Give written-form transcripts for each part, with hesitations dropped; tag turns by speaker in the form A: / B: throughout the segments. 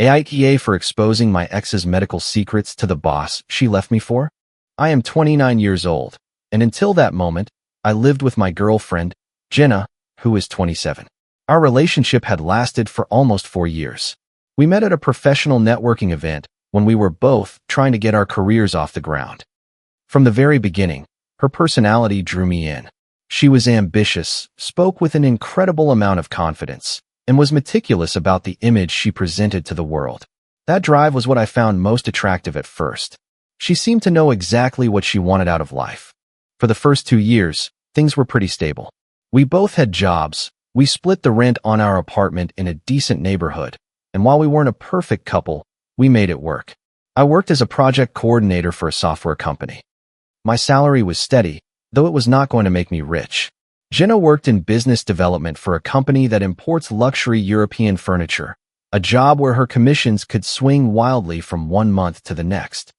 A: AITA for exposing my ex's medical secrets to the boss she left me for? I am 29 years old, and until that moment, I lived with my girlfriend, Jenna, who is 27. Our relationship had lasted for almost 4 years. We met at a professional networking event when we were both trying to get our careers off the ground. From the very beginning, her personality drew me in. She was ambitious, spoke with an incredible amount of confidence, and was meticulous about the image she presented to the world. That drive was what I found most attractive at first. She seemed to know exactly what she wanted out of life. For the first 2 years, things were pretty stable. We both had jobs, we split the rent on our apartment in a decent neighborhood, and while we weren't a perfect couple, we made it work. I worked as a project coordinator for a software company. My salary was steady, though it was not going to make me rich. Jenna worked in business development for a company that imports luxury European furniture, a job where her commissions could swing wildly from one month to the next.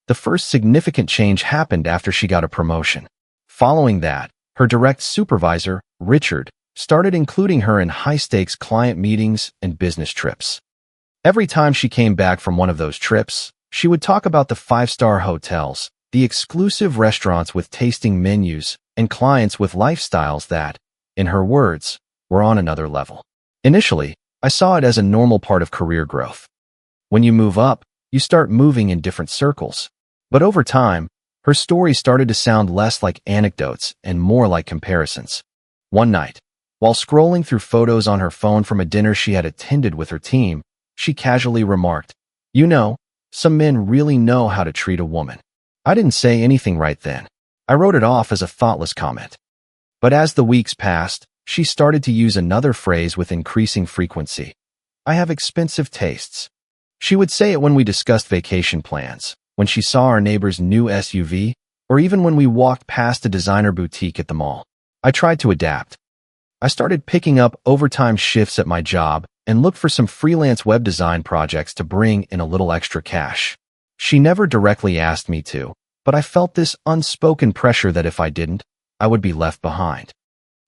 A: The first significant change happened after she got a promotion. Following that, her direct supervisor, Richard, started including her in high-stakes client meetings and business trips. Every time she came back from one of those trips, she would talk about the 5-star hotels, the exclusive restaurants with tasting menus, and clients with lifestyles that, in her words, were on another level. Initially, I saw it as a normal part of career growth. When you move up, you start moving in different circles. But over time, her story started to sound less like anecdotes and more like comparisons. One night, while scrolling through photos on her phone from a dinner she had attended with her team, she casually remarked, "You know, some men really know how to treat a woman." I didn't say anything right then. I wrote it off as a thoughtless comment. But as the weeks passed, she started to use another phrase with increasing frequency. "I have expensive tastes." She would say it when we discussed vacation plans, when she saw our neighbor's new SUV, or even when we walked past a designer boutique at the mall. I tried to adapt. I started picking up overtime shifts at my job and looked for some freelance web design projects to bring in a little extra cash. She never directly asked me to, but I felt this unspoken pressure that if I didn't, I would be left behind.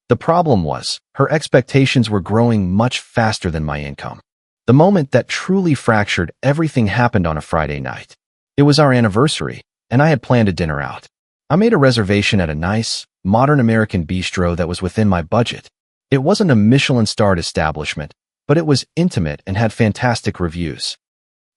A: The problem was, her expectations were growing much faster than my income. The moment that truly fractured everything happened on a Friday night. It was our anniversary, and I had planned a dinner out. I made a reservation at a nice, modern American bistro that was within my budget. It wasn't a Michelin-starred establishment, but it was intimate and had fantastic reviews.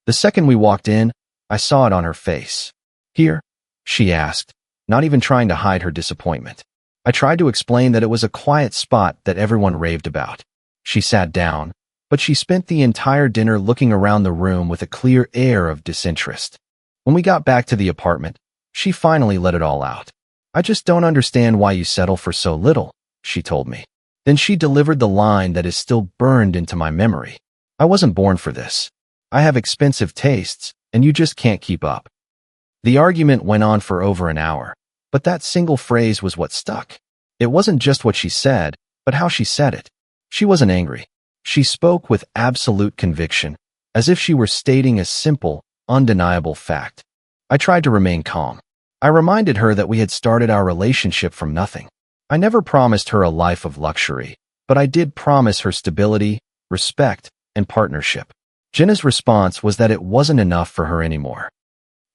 A: The second we walked in, I saw it on her face. "Here?" she asked, not even trying to hide her disappointment. I tried to explain that it was a quiet spot that everyone raved about. She sat down, but she spent the entire dinner looking around the room with a clear air of disinterest. When we got back to the apartment, she finally let it all out. "I just don't understand why you settle for so little," she told me. Then she delivered the line that is still burned into my memory. "I wasn't born for this. I have expensive tastes, and you just can't keep up." The argument went on for over an hour, but that single phrase was what stuck. It wasn't just what she said, but how she said it. She wasn't angry. She spoke with absolute conviction, as if she were stating a simple, undeniable fact. I tried to remain calm. I reminded her that we had started our relationship from nothing. I never promised her a life of luxury, but I did promise her stability, respect, and partnership. Jenna's response was that it wasn't enough for her anymore.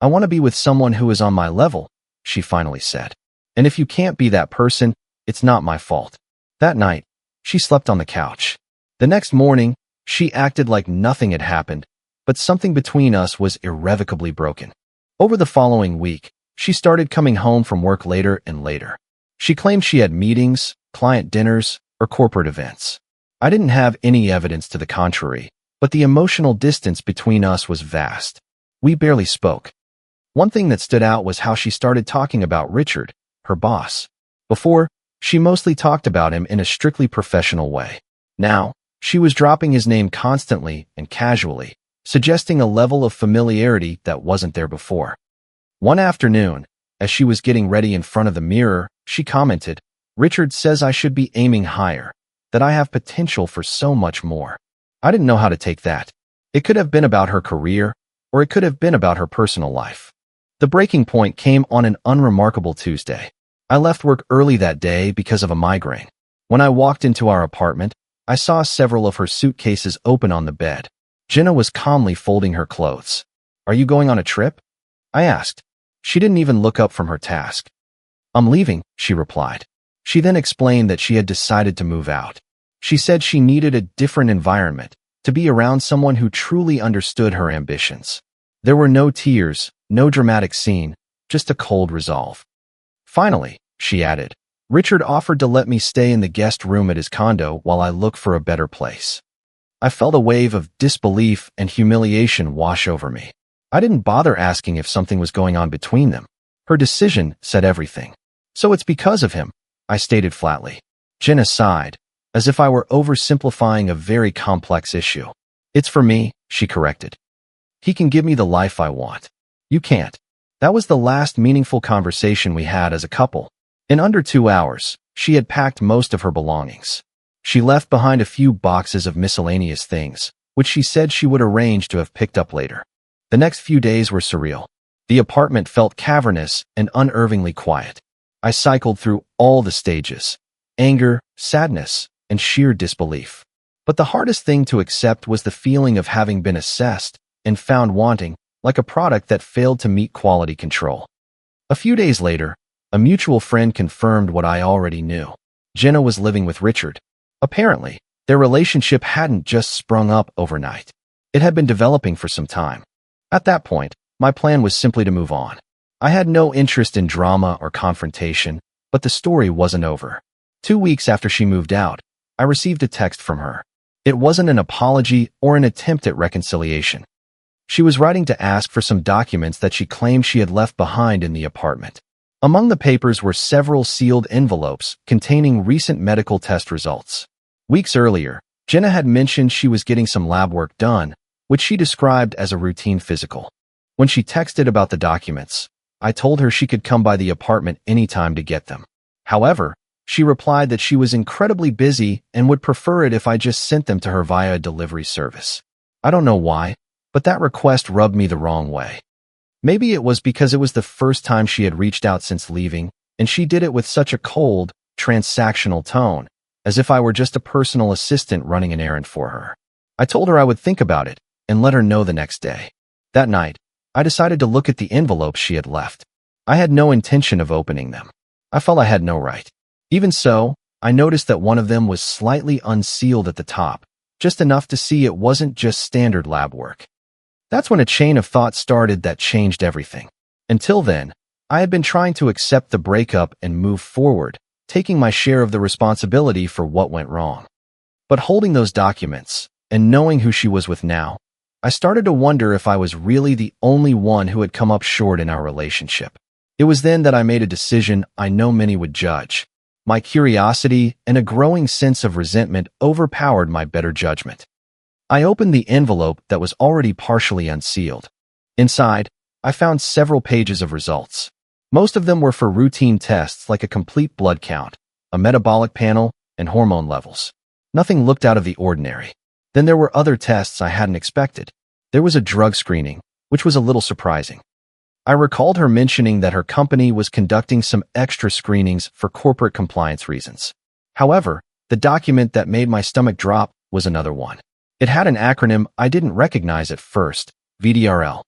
A: "I want to be with someone who is on my level," she finally said. "And if you can't be that person, it's not my fault." That night, she slept on the couch. The next morning, she acted like nothing had happened, but something between us was irrevocably broken. Over the following week, she started coming home from work later and later. She claimed she had meetings, client dinners, or corporate events. I didn't have any evidence to the contrary, but the emotional distance between us was vast. We barely spoke. One thing that stood out was how she started talking about Richard, her boss. Before, she mostly talked about him in a strictly professional way. Now, she was dropping his name constantly and casually, suggesting a level of familiarity that wasn't there before. One afternoon, as she was getting ready in front of the mirror, she commented, "Richard says I should be aiming higher, that I have potential for so much more." I didn't know how to take that. It could have been about her career, or it could have been about her personal life. The breaking point came on an unremarkable Tuesday. I left work early that day because of a migraine. When I walked into our apartment, I saw several of her suitcases open on the bed. Jenna was calmly folding her clothes. Are you going on a trip? I asked. She didn't even look up from her task. I'm leaving, she replied. She then explained that she had decided to move out. She said she needed a different environment, to be around someone who truly understood her ambitions. There were no tears, no dramatic scene, just a cold resolve. Finally, she added, Richard offered to let me stay in the guest room at his condo while I look for a better place. I felt a wave of disbelief and humiliation wash over me. I didn't bother asking if something was going on between them. Her decision said everything. So it's because of him, I stated flatly. Jenna sighed, as if I were oversimplifying a very complex issue. It's for me, she corrected. He can give me the life I want. You can't. That was the last meaningful conversation we had as a couple. In under 2 hours, she had packed most of her belongings. She left behind a few boxes of miscellaneous things, which she said she would arrange to have picked up later. The next few days were surreal. The apartment felt cavernous and unnervingly quiet. I cycled through all the stages: anger, sadness, and sheer disbelief. But the hardest thing to accept was the feeling of having been assessed and found wanting, like a product that failed to meet quality control. A few days later, a mutual friend confirmed what I already knew. Jenna was living with Richard. Apparently, their relationship hadn't just sprung up overnight. It had been developing for some time. At that point, my plan was simply to move on. I had no interest in drama or confrontation, but the story wasn't over. 2 weeks after she moved out, I received a text from her. It wasn't an apology or an attempt at reconciliation. She was writing to ask for some documents that she claimed she had left behind in the apartment. Among the papers were several sealed envelopes containing recent medical test results. Weeks earlier, Jenna had mentioned she was getting some lab work done, which she described as a routine physical. When she texted about the documents, I told her she could come by the apartment anytime to get them. However, she replied that she was incredibly busy and would prefer it if I just sent them to her via a delivery service. I don't know why, but that request rubbed me the wrong way. Maybe it was because it was the first time she had reached out since leaving, and she did it with such a cold, transactional tone, as if I were just a personal assistant running an errand for her. I told her I would think about it and let her know the next day. That night, I decided to look at the envelopes she had left. I had no intention of opening them. I felt I had no right. Even so, I noticed that one of them was slightly unsealed at the top, just enough to see it wasn't just standard lab work. That's when a chain of thought started that changed everything. Until then, I had been trying to accept the breakup and move forward, taking my share of the responsibility for what went wrong. But holding those documents, and knowing who she was with now, I started to wonder if I was really the only one who had come up short in our relationship. It was then that I made a decision I know many would judge. My curiosity and a growing sense of resentment overpowered my better judgment. I opened the envelope that was already partially unsealed. Inside, I found several pages of results. Most of them were for routine tests like a complete blood count, a metabolic panel, and hormone levels. Nothing looked out of the ordinary. Then there were other tests I hadn't expected. There was a drug screening, which was a little surprising. I recalled her mentioning that her company was conducting some extra screenings for corporate compliance reasons. However, the document that made my stomach drop was another one. It had an acronym I didn't recognize at first, VDRL.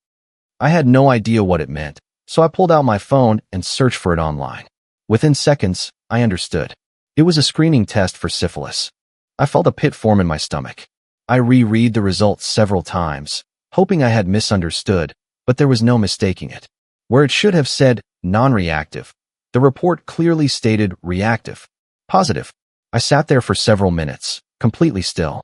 A: I had no idea what it meant, so I pulled out my phone and searched for it online. Within seconds, I understood. It was a screening test for syphilis. I felt a pit form in my stomach. I reread the results several times, hoping I had misunderstood, but there was no mistaking it. Where it should have said non-reactive, the report clearly stated reactive. Positive. I sat there for several minutes, completely still.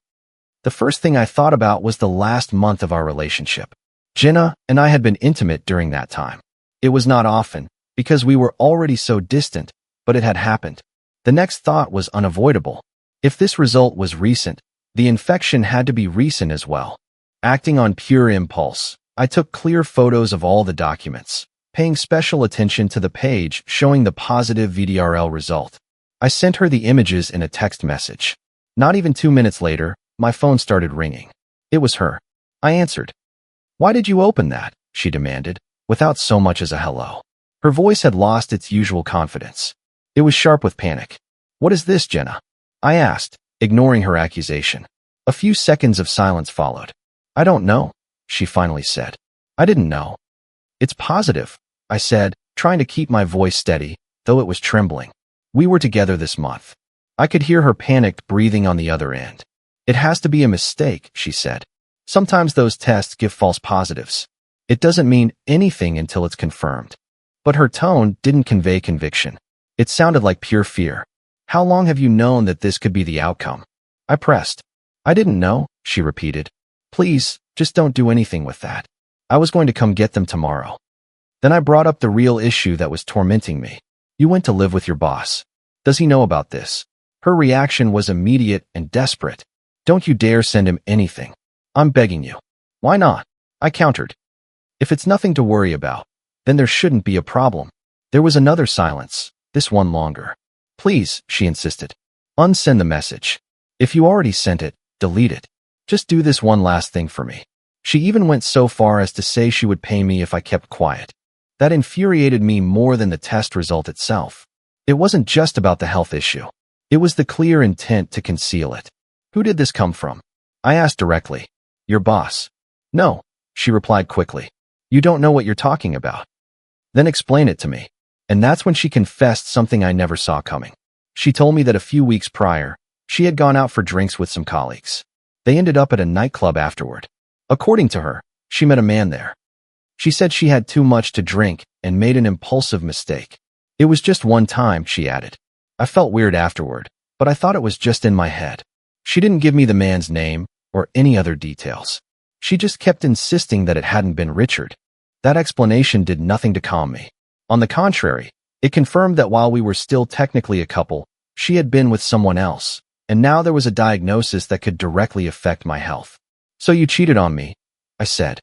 A: The first thing I thought about was the last month of our relationship. Jenna and I had been intimate during that time. It was not often, because we were already so distant, but it had happened. The next thought was unavoidable. If this result was recent, the infection had to be recent as well. Acting on pure impulse, I took clear photos of all the documents, paying special attention to the page showing the positive VDRL result. I sent her the images in a text message. Not even 2 minutes later, my phone started ringing. It was her. I answered. "Why did you open that?" she demanded, without so much as a hello. Her voice had lost its usual confidence. It was sharp with panic. "What is this, Jenna?" I asked, ignoring her accusation. A few seconds of silence followed. I don't know, she finally said. I didn't know. It's positive, I said, trying to keep my voice steady, though it was trembling. We were together this month. I could hear her panicked breathing on the other end. It has to be a mistake, she said. Sometimes those tests give false positives. It doesn't mean anything until it's confirmed. But her tone didn't convey conviction. It sounded like pure fear. How long have you known that this could be the outcome? I pressed. I didn't know, she repeated. Please, just don't do anything with that. I was going to come get them tomorrow. Then I brought up the real issue that was tormenting me. You went to live with your boss. Does he know about this? Her reaction was immediate and desperate. Don't you dare send him anything. I'm begging you. Why not? I countered. If it's nothing to worry about, then there shouldn't be a problem. There was another silence, this one longer. Please, she insisted. Unsend the message. If you already sent it, delete it. Just do this one last thing for me. She even went so far as to say she would pay me if I kept quiet. That infuriated me more than the test result itself. It wasn't just about the health issue. It was the clear intent to conceal it. Who did this come from? I asked directly. Your boss. No, she replied quickly. You don't know what you're talking about. Then explain it to me. And that's when she confessed something I never saw coming. She told me that a few weeks prior, she had gone out for drinks with some colleagues. They ended up at a nightclub afterward. According to her, she met a man there. She said she had too much to drink and made an impulsive mistake. It was just one time, she added. I felt weird afterward, but I thought it was just in my head. She didn't give me the man's name or any other details. She just kept insisting that it hadn't been Richard. That explanation did nothing to calm me. On the contrary, it confirmed that while we were still technically a couple, she had been with someone else, and now there was a diagnosis that could directly affect my health. So you cheated on me, I said.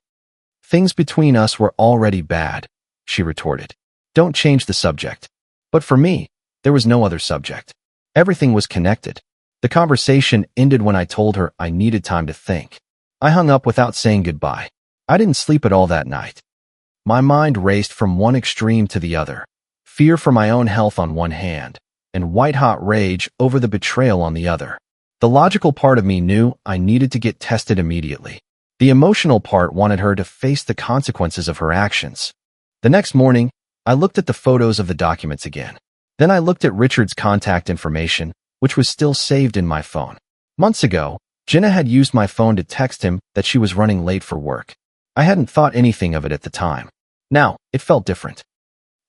A: Things between us were already bad, she retorted. Don't change the subject. But for me, there was no other subject. Everything was connected. The conversation ended when I told her I needed time to think. I hung up without saying goodbye. I didn't sleep at all that night. My mind raced from one extreme to the other, fear for my own health on one hand, and white-hot rage over the betrayal on the other. The logical part of me knew I needed to get tested immediately. The emotional part wanted her to face the consequences of her actions. The next morning, I looked at the photos of the documents again. Then I looked at Richard's contact information, which was still saved in my phone. Months ago, Jenna had used my phone to text him that she was running late for work. I hadn't thought anything of it at the time. Now, it felt different.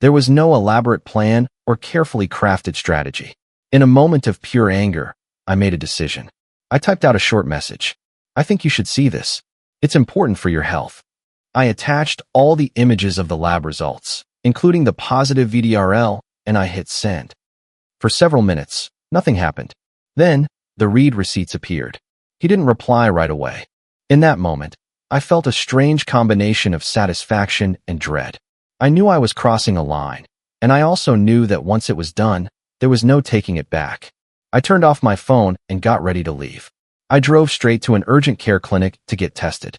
A: There was no elaborate plan or carefully crafted strategy. In a moment of pure anger, I made a decision. I typed out a short message. I think you should see this. It's important for your health. I attached all the images of the lab results, including the positive VDRL, and I hit send. For several minutes, nothing happened. Then, the read receipts appeared. He didn't reply right away. In that moment, I felt a strange combination of satisfaction and dread. I knew I was crossing a line, and I also knew that once it was done, there was no taking it back. I turned off my phone and got ready to leave. I drove straight to an urgent care clinic to get tested.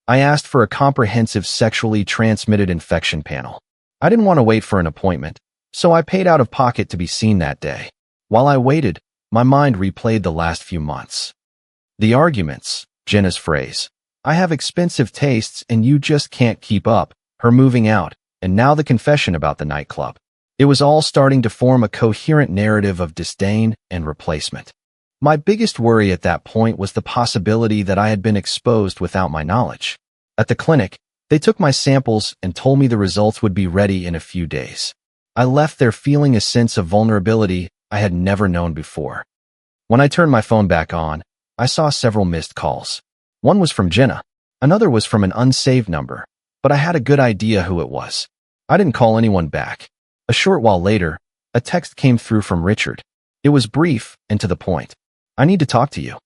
A: I asked for a comprehensive sexually transmitted infection panel. I didn't want to wait for an appointment, so I paid out of pocket to be seen that day. While I waited, my mind replayed the last few months. The arguments, Jenna's phrase. I have expensive tastes and you just can't keep up, her moving out, and now the confession about the nightclub. It was all starting to form a coherent narrative of disdain and replacement. My biggest worry at that point was the possibility that I had been exposed without my knowledge. At the clinic, they took my samples and told me the results would be ready in a few days. I left there feeling a sense of vulnerability I had never known before. When I turned my phone back on, I saw several missed calls. One was from Jenna. Another was from an unsaved number, but I had a good idea who it was. I didn't call anyone back. A short while later, a text came through from Richard. It was brief and to the point. I need to talk to you.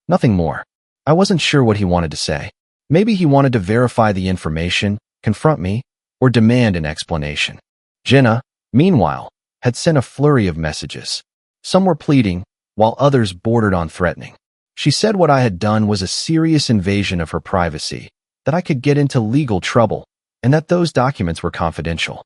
A: Nothing more. I wasn't sure what he wanted to say. Maybe he wanted to verify the information, confront me, or demand an explanation. Jenna, meanwhile, had sent a flurry of messages. Some were pleading, while others bordered on threatening. She said what I had done was a serious invasion of her privacy, that I could get into legal trouble, and that those documents were confidential.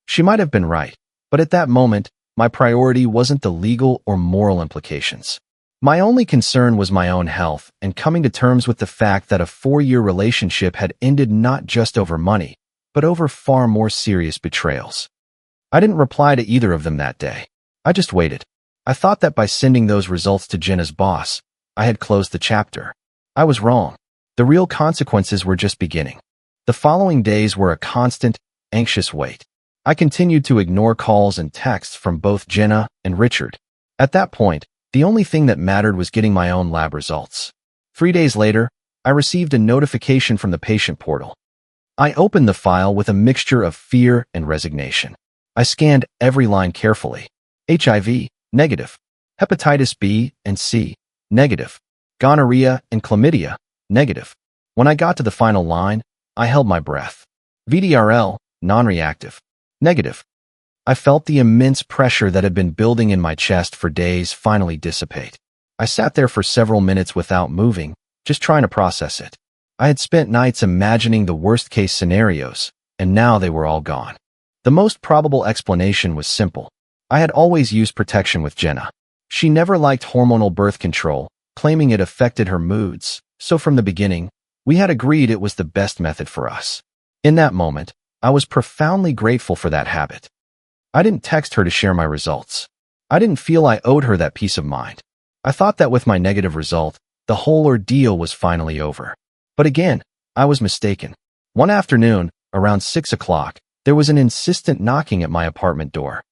A: She might have been right, but at that moment, my priority wasn't the legal or moral implications. My only concern was my own health and coming to terms with the fact that a 4-year relationship had ended not just over money, but over far more serious betrayals. I didn't reply to either of them that day. I just waited. I thought that by sending those results to Jenna's boss, I had closed the chapter. I was wrong. The real consequences were just beginning. The following days were a constant, anxious wait. I continued to ignore calls and texts from both Jenna and Richard. At that point, the only thing that mattered was getting my own lab results. 3 days later, I received a notification from the patient portal. I opened the file with a mixture of fear and resignation. I scanned every line carefully. HIV, negative. Hepatitis B and C, negative. Gonorrhea and chlamydia, negative. When I got to the final line, I held my breath. VDRL, non-reactive, negative. I felt the immense pressure that had been building in my chest for days finally dissipate. I sat there for several minutes without moving, just trying to process it. I had spent nights imagining the worst-case scenarios, and now they were all gone. The most probable explanation was simple. I had always used protection with Jenna. She never liked hormonal birth control, claiming it affected her moods, so from the beginning, we had agreed it was the best method for us. In that moment, I was profoundly grateful for that habit. I didn't text her to share my results. I didn't feel I owed her that peace of mind. I thought that with my negative result, the whole ordeal was finally over. But again, I was mistaken. One afternoon, around 6 o'clock, there was an insistent knocking at my apartment door.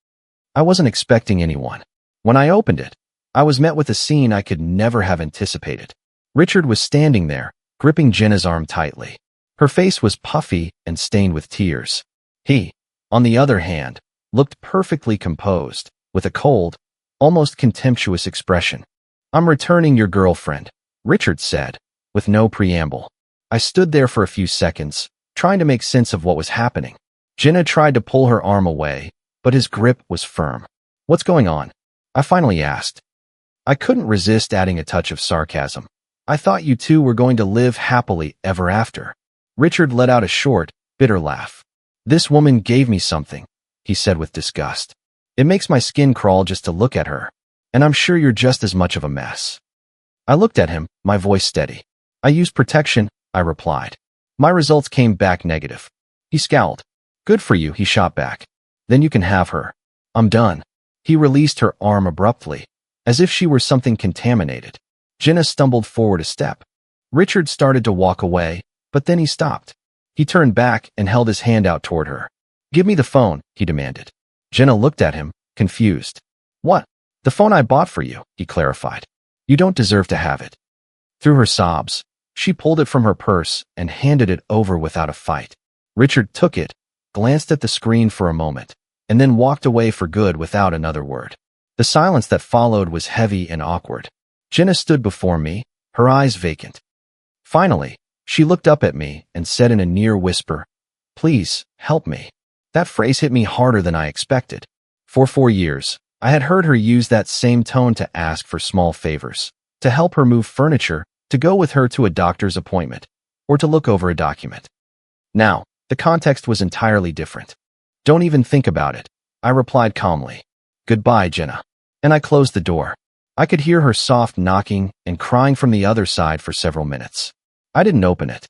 A: I wasn't expecting anyone. When I opened it, I was met with a scene I could never have anticipated. Richard was standing there, gripping Jenna's arm tightly. Her face was puffy and stained with tears. He, on the other hand, looked perfectly composed, with a cold, almost contemptuous expression. "I'm returning your girlfriend," Richard said, with no preamble. I stood there for a few seconds, trying to make sense of what was happening. Jenna tried to pull her arm away, but his grip was firm. "What's going on?" I finally asked. I couldn't resist adding a touch of sarcasm. "I thought you two were going to live happily ever after." Richard let out a short, bitter laugh. "This woman gave me something," he said with disgust. "It makes my skin crawl just to look at her. And I'm sure you're just as much of a mess." I looked at him, my voice steady. "I used protection," I replied. "My results came back negative." He scowled. "Good for you," he shot back. "Then you can have her." "I'm done." He released her arm abruptly, as if she were something contaminated. Jenna stumbled forward a step. Richard started to walk away, but then he stopped. He turned back and held his hand out toward her. "Give me the phone," he demanded. Jenna looked at him, confused. "What?" "The phone I bought for you," he clarified. "You don't deserve to have it." Through her sobs, she pulled it from her purse and handed it over without a fight. Richard took it, glanced at the screen for a moment, and then walked away for good without another word. The silence that followed was heavy and awkward. Jenna stood before me, her eyes vacant. Finally, she looked up at me and said in a near whisper, "Please, help me." That phrase hit me harder than I expected. For 4 years, I had heard her use that same tone to ask for small favors, to help her move furniture, to go with her to a doctor's appointment, or to look over a document. Now, the context was entirely different. "Don't even think about it," I replied calmly. "Goodbye, Jenna." And I closed the door. I could hear her soft knocking and crying from the other side for several minutes. I didn't open it.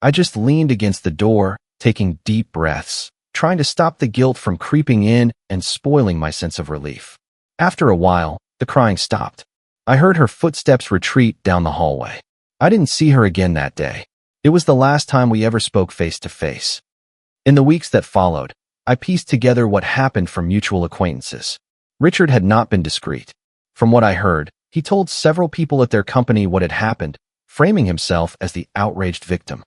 A: I just leaned against the door, taking deep breaths, trying to stop the guilt from creeping in and spoiling my sense of relief. After a while, the crying stopped. I heard her footsteps retreat down the hallway. I didn't see her again that day. It was the last time we ever spoke face to face. In the weeks that followed, I pieced together what happened from mutual acquaintances. Richard had not been discreet. From what I heard, he told several people at their company what had happened, framing himself as the outraged victim.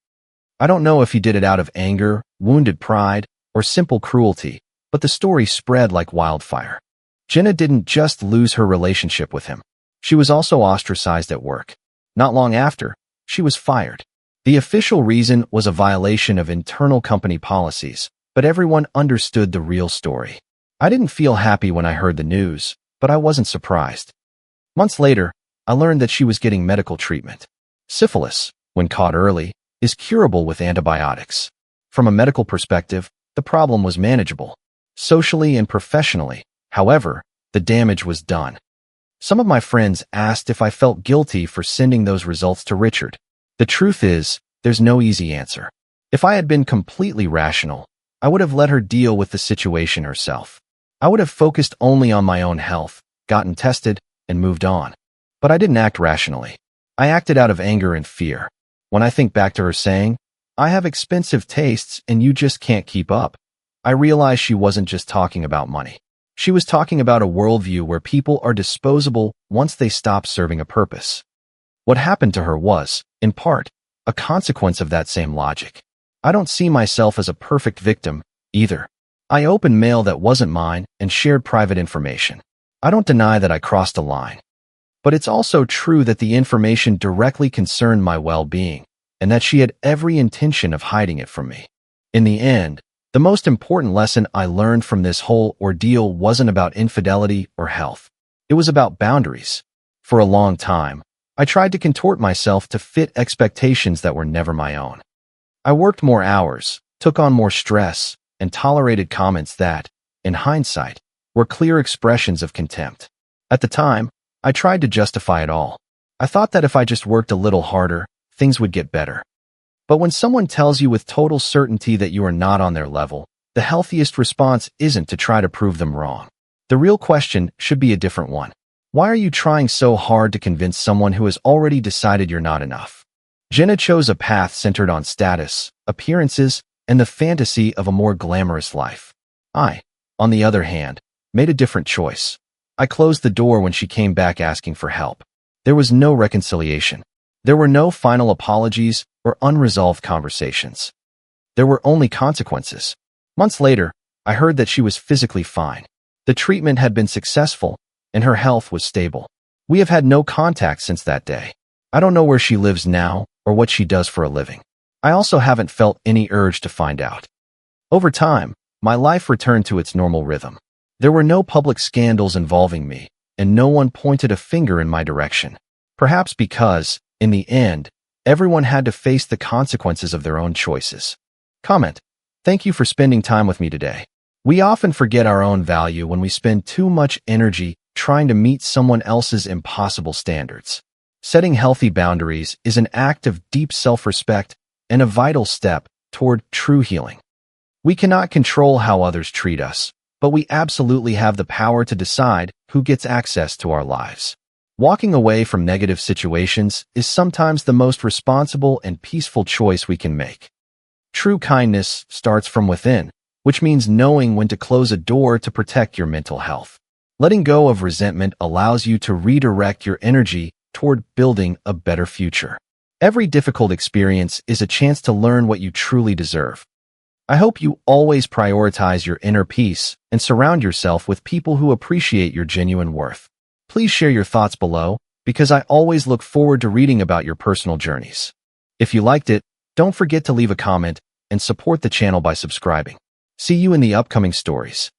A: I don't know if he did it out of anger, wounded pride, or simple cruelty, but the story spread like wildfire. Jenna didn't just lose her relationship with him. She was also ostracized at work. Not long after, she was fired. The official reason was a violation of internal company policies, but everyone understood the real story. I didn't feel happy when I heard the news, but I wasn't surprised. Months later, I learned that she was getting medical treatment. Syphilis, when caught early, is curable with antibiotics. From a medical perspective, the problem was manageable. Socially and professionally, however, the damage was done. Some of my friends asked if I felt guilty for sending those results to Richard. The truth is, there's no easy answer. If I had been completely rational, I would have let her deal with the situation herself. I would have focused only on my own health, gotten tested, and moved on. But I didn't act rationally. I acted out of anger and fear. When I think back to her saying, "I have expensive tastes and you just can't keep up," I realize she wasn't just talking about money. She was talking about a worldview where people are disposable once they stop serving a purpose. What happened to her was, in part, a consequence of that same logic. I don't see myself as a perfect victim, either. I opened mail that wasn't mine and shared private information. I don't deny that I crossed a line. But it's also true that the information directly concerned my well-being, and that she had every intention of hiding it from me. In the end, the most important lesson I learned from this whole ordeal wasn't about infidelity or health. It was about boundaries. For a long time, I tried to contort myself to fit expectations that were never my own. I worked more hours, took on more stress, and tolerated comments that, in hindsight, were clear expressions of contempt. At the time, I tried to justify it all. I thought that if I just worked a little harder, things would get better. But when someone tells you with total certainty that you are not on their level, the healthiest response isn't to try to prove them wrong. The real question should be a different one. Why are you trying so hard to convince someone who has already decided you're not enough? Jenna chose a path centered on status, appearances, and the fantasy of a more glamorous life. I, on the other hand, made a different choice. I closed the door when she came back asking for help. There was no reconciliation. There were no final apologies or unresolved conversations. There were only consequences. Months later, I heard that she was physically fine. The treatment had been successful, and her health was stable. We have had no contact since that day. I don't know where she lives now or what she does for a living. I also haven't felt any urge to find out. Over time, my life returned to its normal rhythm. There were no public scandals involving me, and no one pointed a finger in my direction. Perhaps because, in the end, everyone had to face the consequences of their own choices. Comment: Thank you for spending time with me today. We often forget our own value when we spend too much energy trying to meet someone else's impossible standards. Setting healthy boundaries is an act of deep self-respect and a vital step toward true healing. We cannot control how others treat us, but we absolutely have the power to decide who gets access to our lives. Walking away from negative situations is sometimes the most responsible and peaceful choice we can make. True kindness starts from within, which means knowing when to close a door to protect your mental health. Letting go of resentment allows you to redirect your energy toward building a better future. Every difficult experience is a chance to learn what you truly deserve. I hope you always prioritize your inner peace and surround yourself with people who appreciate your genuine worth. Please share your thoughts below, because I always look forward to reading about your personal journeys. If you liked it, don't forget to leave a comment and support the channel by subscribing. See you in the upcoming stories.